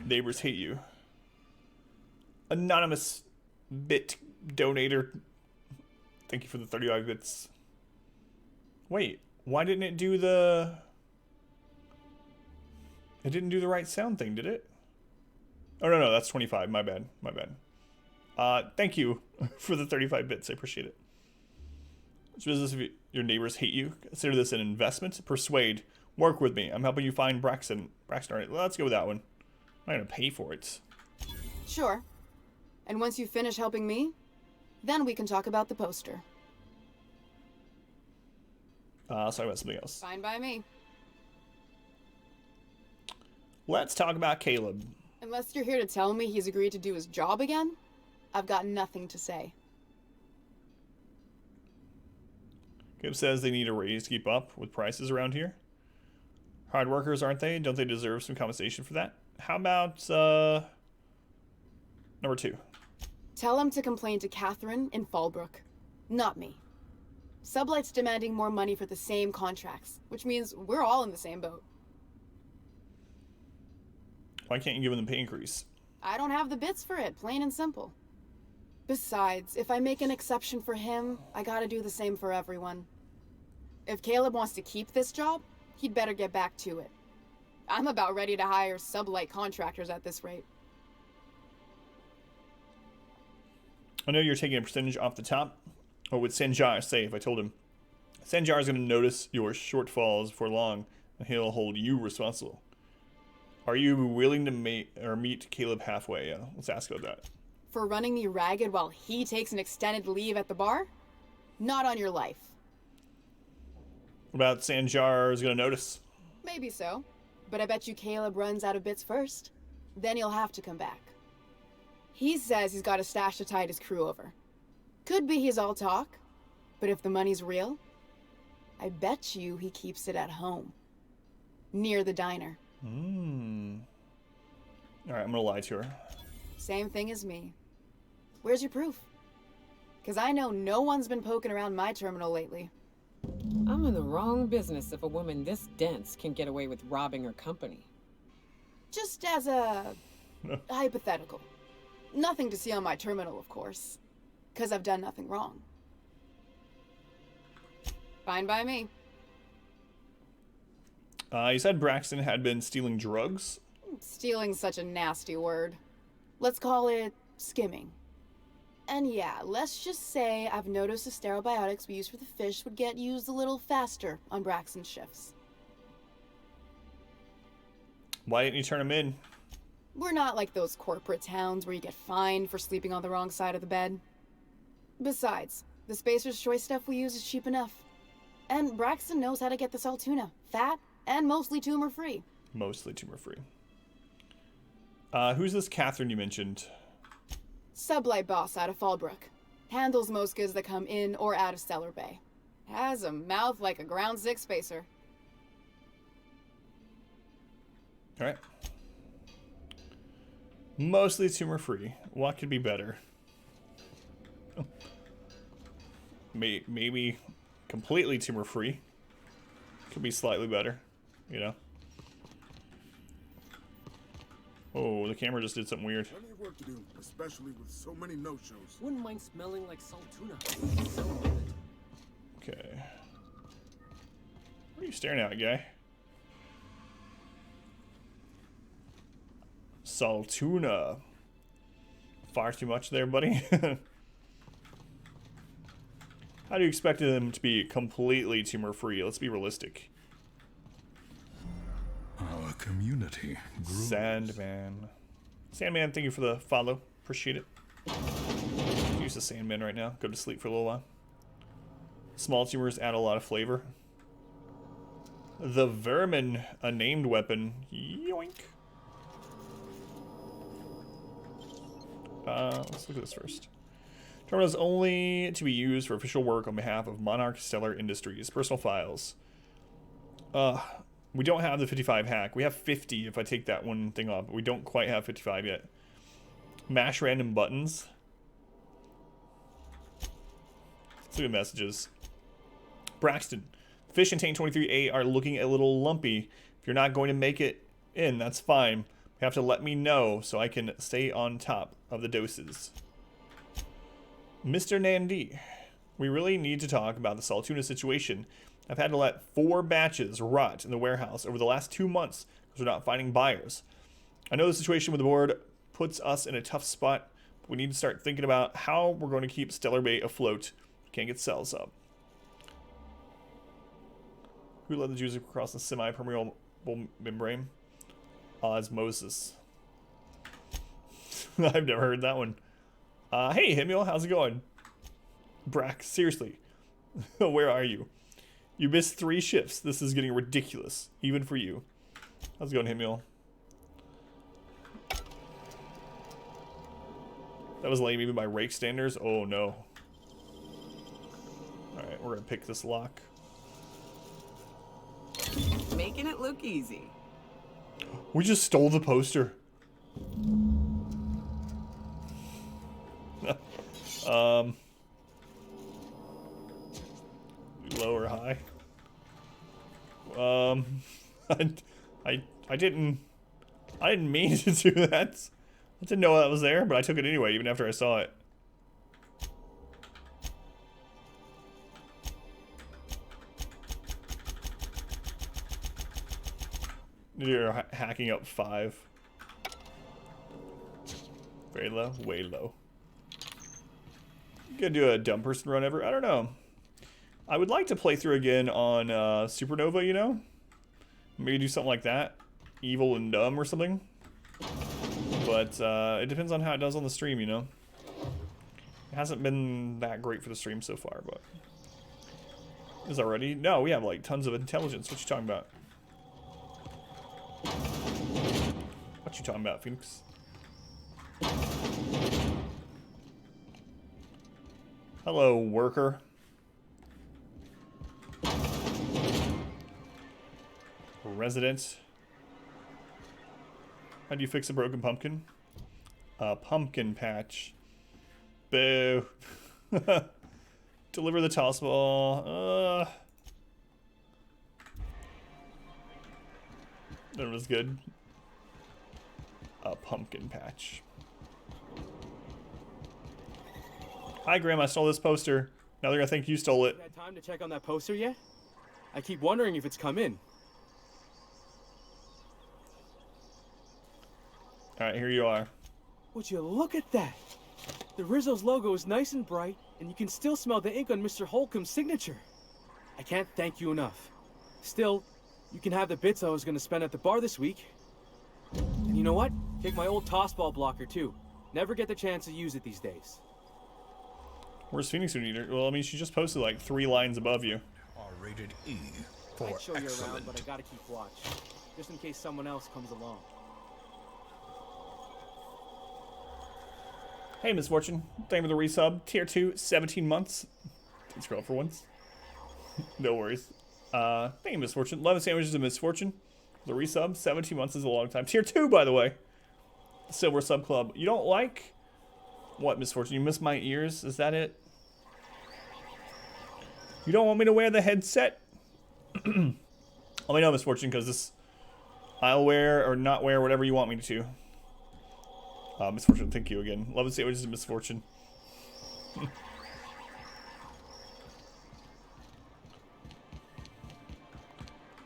neighbors hate you. Anonymous bit donator. Thank you for the 35 bits. Wait, why didn't it do the... It didn't do the right sound thing, did it? Oh, no, that's 25. My bad. Thank you for the 35 bits. I appreciate it. It's business if your neighbors hate you. Consider this an investment. Persuade. Work with me. I'm helping you find Braxton. All right, let's go with that one. I'm not going to pay for it. Sure. And once you finish helping me, then we can talk about the poster. Let's talk about something else. Fine by me. Let's talk about Caleb. Unless you're here to tell me he's agreed to do his job again, I've got nothing to say. Caleb says they need a raise to keep up with prices around here. Hard workers, aren't they? Don't they deserve some compensation for that? How about, number 2? Tell him to complain to Catherine in Fallbrook, not me. Sublight's demanding more money for the same contracts, which means we're all in the same boat. Why can't you give them the pay increase? I don't have the bits for it, plain and simple. Besides, if I make an exception for him, I gotta do the same for everyone. If Caleb wants to keep this job, he'd better get back to it. I'm about ready to hire Sublight contractors at this rate. I know you're taking a percentage off the top. What would Sanjar say if I told him? Sanjar is going to notice your shortfalls before long, and he'll hold you responsible. Are you willing to meet Caleb halfway? Yeah, let's ask about that. For running me ragged while he takes an extended leave at the bar? Not on your life. What about Sanjar is going to notice? Maybe so. But I bet you Caleb runs out of bits first. Then he'll have to come back. He says he's got a stash to tide his crew over. Could be he's all talk, but if the money's real, I bet you he keeps it at home. Near the diner. Alright, I'm gonna lie to her. Same thing as me. Where's your proof? Because I know no one's been poking around my terminal lately. I'm in the wrong business if a woman this dense can get away with robbing her company. Just as a hypothetical. Nothing to see on my terminal, of course. Because I've done nothing wrong. Fine by me. You said Braxton had been stealing drugs? Stealing's such a nasty word. Let's call it skimming. And yeah, let's just say I've noticed the sterile biotics we use for the fish would get used a little faster on Braxton's shifts. Why didn't you turn him in? We're not like those corporate towns where you get fined for sleeping on the wrong side of the bed. Besides, the Spacer's Choice stuff we use is cheap enough. And Braxton knows how to get the salt tuna, fat, and mostly tumor-free. Mostly tumor-free. Who's this Catherine you mentioned? Sublight boss out of Fallbrook. Handles most goods that come in or out of Stellar Bay. Has a mouth like a Ground 6 Spacer. Alright. Mostly tumor-free. What could be better? Maybe completely tumor-free. Could be slightly better, you know? Oh, the camera just did something weird. Plenty of work to do, especially with so many no-shows. Wouldn't mind smelling like salt tuna. So good. Okay. What are you staring at, guy? Saltuna. Far too much there, buddy. How do you expect them to be completely tumor-free? Let's be realistic. Our community grew. Sandman. Sandman, thank you for the follow. Appreciate it. Use the Sandman right now. Go to sleep for a little while. Small tumors add a lot of flavor. The Vermin, a named weapon. Yoink. Let's look at this first. Terminal is only to be used for official work on behalf of Monarch Stellar Industries. Personal files. We don't have the 55 hack. We have 50 if I take that one thing off, but we don't quite have 55 yet. Mash random buttons. Let's look at messages. Braxton. Fish in tank 23A are looking a little lumpy. If you're not going to make it in, that's fine. You have to let me know so I can stay on top of the doses. Mr. Nandi. We really need to talk about the Saltuna situation. I've had to let 4 batches rot in the warehouse over the last 2 months because we're not finding buyers. I know the situation with the board puts us in a tough spot, but we need to start thinking about how we're going to keep Stellar Bay afloat. We can't get sales up. Who led the Jews across the semi-permeable membrane? Osmosis. I've never heard that one. Hey, Himil, how's it going? Brack, seriously. Where are you? You missed 3 shifts. This is getting ridiculous, even for you. How's it going, Himil? That was lame even by rake standards. Oh, no. Alright, we're going to pick this lock. Making it look easy. We just stole the poster. Low or high? I didn't mean to do that. I didn't know that was there, but I took it anyway, even after I saw it. You're hacking up 5. Very low, way low. Gonna do a dumb person run ever? I don't know. I would like to play through again on Supernova, you know? Maybe do something like that. Evil and dumb or something. But it depends on how it does on the stream, you know? It hasn't been that great for the stream so far, but... Is already? No, we have like tons of intelligence. What you talking about? What you talking about, Phoenix? Hello, worker. Resident. How do you fix a broken pumpkin? A pumpkin patch. Boo. Deliver the toss ball. That was good. A pumpkin patch. Hi, Graham. I stole this poster. Now they're gonna think you stole it. Had time to check on that poster yet? I keep wondering if it's come in. All right, here you are. Would you look at that? The Rizzo's logo is nice and bright, and you can still smell the ink on Mr. Holcomb's signature. I can't thank you enough. Still, you can have the bits I was going to spend at the bar this week. And you know what? Take my old tossball blocker, too. Never get the chance to use it these days. Where's Phoenix Eater? Well, I mean, she just posted like 3 lines above you. Rated E for I'd show you excellent. around, but I gotta keep watch. Just in case someone else comes along. Hey, Misfortune. Thank you for the resub. Tier 2, 17 months. Didn't scroll for once. No worries. Thank you, Misfortune. 11 sandwiches of Misfortune. The resub, 17 months is a long time. Tier 2, by the way. Silver Sub Club. You don't like... What, Misfortune? You miss my ears? Is that it? You don't want me to wear the headset? Let me know, Misfortune, because this... I'll wear or not wear whatever you want me to. Misfortune, thank you again. Love and sandwiches and misfortune.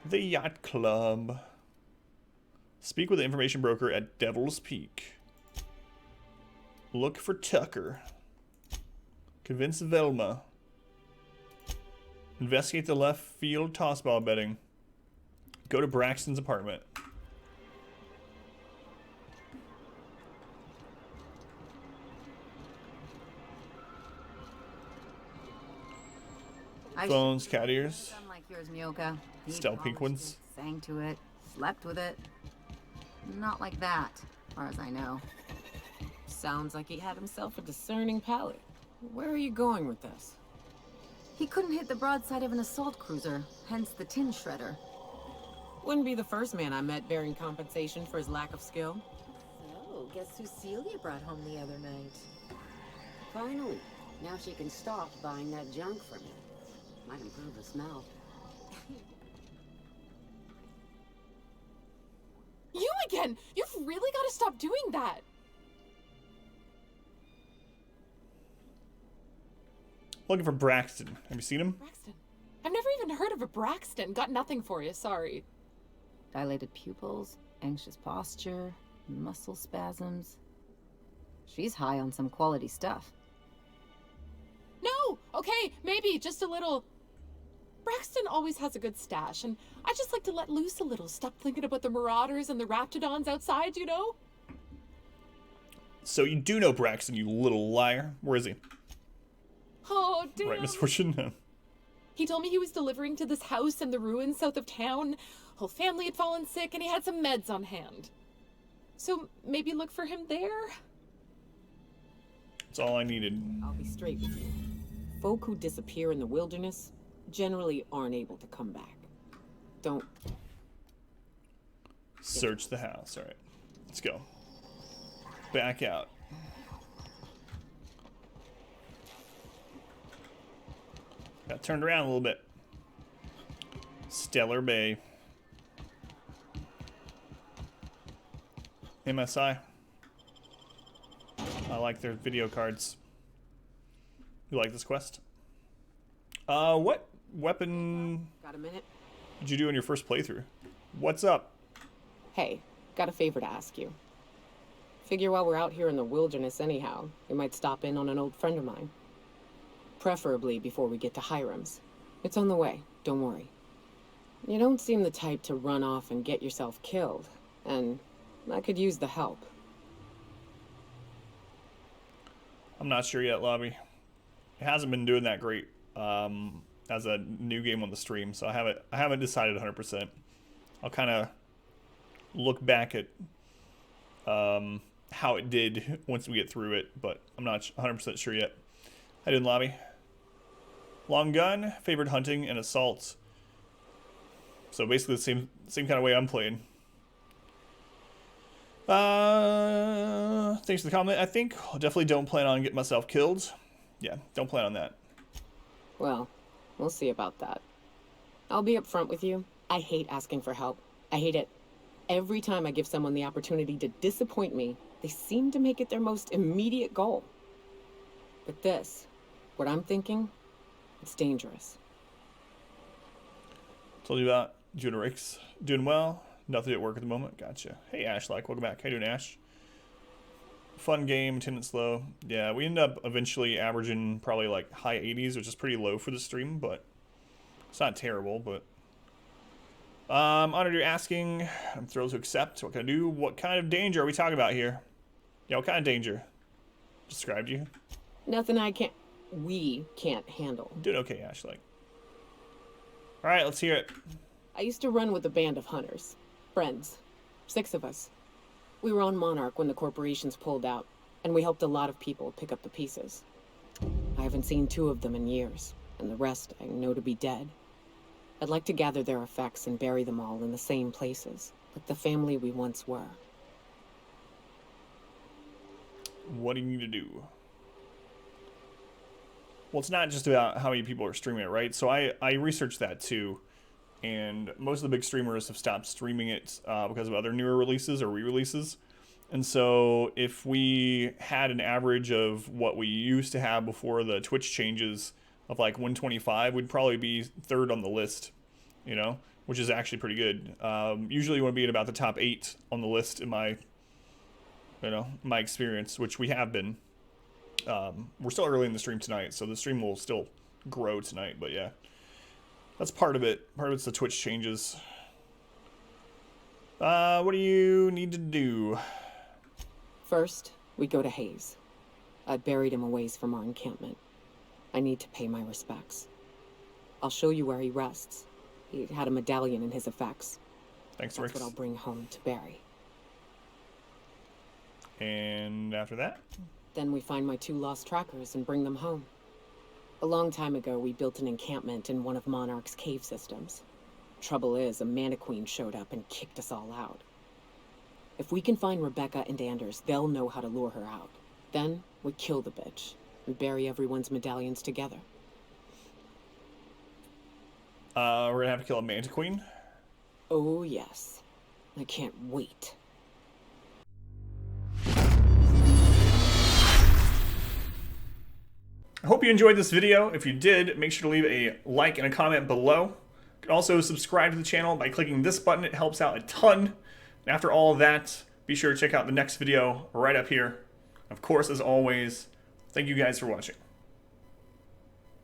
The Yacht Club. Speak with the information broker at Devil's Peak. Look for Tucker. Convince Velma. Investigate the left field tossball betting. Go to Braxton's apartment. Phones, cat ears. Like yours, Myoka. Stealth pink ones. Sang to it, slept with it. Not like that, as far as I know. Sounds like he had himself a discerning palate. Where are you going with this? He couldn't hit the broadside of an assault cruiser, hence the tin shredder. Wouldn't be the first man I met bearing compensation for his lack of skill. So, guess who Celia brought home the other night? Finally, now she can stop buying that junk from you. Might improve the smell. You again! You've really got to stop doing that! Looking for Braxton. Have you seen him? Braxton? I've never even heard of a Braxton. Got nothing for you, sorry. Dilated pupils, anxious posture, muscle spasms. She's high on some quality stuff. No! Okay, maybe, just a little. Braxton always has a good stash, and I just like to let loose a little. Stop thinking about the marauders and the raptidons outside, you know? So you do know Braxton, you little liar. Where is he? Oh, damn. Right, Misfortune? No. He told me he was delivering to this house in the ruins south of town. Whole family had fallen sick, and he had some meds on hand. So maybe look for him there? That's all I needed. I'll be straight with you. Folk who disappear in the wilderness generally aren't able to come back. Don't search the house. All right, let's go. Back out. Got turned around a little bit. Stellar Bay. MSI. I like their video cards. You like this quest? What weapon got a minute? did you do in your first playthrough? What's up? Hey, got a favor to ask you. Figure while we're out here in the wilderness anyhow, we might stop in on an old friend of mine. Preferably before we get to Hiram's. It's on the way, don't worry. You don't seem the type to run off and get yourself killed, and I could use the help. I'm not sure yet, Lobby. It hasn't been doing that great as a new game on the stream, so I haven't decided 100%. I'll kind of look back at how it did once we get through it, but I'm not 100% sure yet. I didn't Lobby. Long gun, favored hunting, and assault. So basically the same kind of way I'm playing. Thanks for the comment. I think definitely don't plan on getting myself killed. Yeah, don't plan on that. Well, we'll see about that. I'll be upfront with you. I hate asking for help. I hate it. Every time I give someone the opportunity to disappoint me, they seem to make it their most immediate goal. But this, what I'm thinking, it's dangerous. Told you about Judah Rakes. Doing well. Nothing at work at the moment. Gotcha. Hey, Ash, welcome back. How you doing, Ash? Fun game, attendance low. Yeah, we end up eventually averaging probably like high 80s, which is pretty low for the stream, but it's not terrible. But honored you're asking. I'm thrilled to accept. What can I do? What kind of danger are we talking about here? Yeah, what kind of danger? Described you? Nothing we can't handle. Doing okay, Ash. All right, let's hear it. I used to run with a band of hunters. Friends. 6 of us. We were on Monarch when the corporations pulled out, and we helped a lot of people pick up the pieces. I haven't seen 2 of them in years, and the rest I know to be dead. I'd like to gather their effects and bury them all in the same places, like the family we once were. What do you need to do? Well, it's not just about how many people are streaming it, right? So I researched that too, and most of the big streamers have stopped streaming it because of other newer releases or re-releases. And so if we had an average of what we used to have before the Twitch changes of like 125, we'd probably be third on the list, you know, which is actually pretty good. Usually you want to be in about the top 8 on the list in my, you know, my experience, which we have been. We're still early in the stream tonight, so the stream will still grow tonight, but yeah. That's part of it. Part of it's the Twitch changes. What do you need to do? First, we go to Hayes. I buried him a ways from our encampment. I need to pay my respects. I'll show you where he rests. He had a medallion in his effects. Thanks, Rick. That's what I'll bring home to Barry. And after that? Then we find my 2 lost trackers and bring them home. A long time ago, we built an encampment in one of Monarch's cave systems. Trouble is, a Mantiqueen showed up and kicked us all out. If we can find Rebecca and Anders, they'll know how to lure her out. Then, we kill the bitch and bury everyone's medallions together. We're gonna have to kill a Mantiqueen? Oh, yes. I can't wait. I hope you enjoyed this video. If you did, make sure to leave a like and a comment below. You can also subscribe to the channel by clicking this button. It helps out a ton. And after all of that, be sure to check out the next video right up here. Of course, as always, thank you guys for watching.